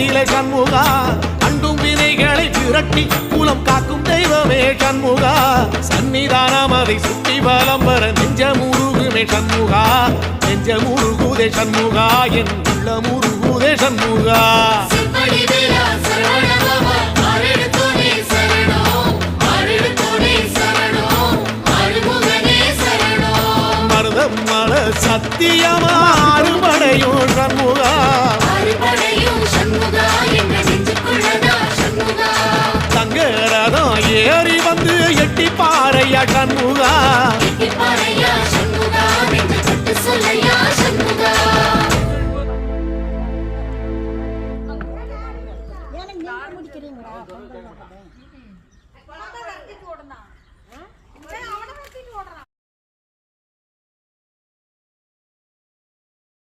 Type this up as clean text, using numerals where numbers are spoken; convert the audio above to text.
கோலத்திலே சண்முகா அண்டும் வினைகளை விரட்டி குலம் காக்கும் தெய்வமே சண்முகா சன்னிதானம் அதை சுற்றி பலம் வர நெஞ்சமுருகுமே சண்முகா நெஞ்சமுருகுதே சண்முகா என் உள்ள முருகுதே சண்முகா மருதமல சத்தியமா அறுபடையும் சண்முகா தங்க ரதம் ஏறி வந்து எட்டி பாறையா சண்முகா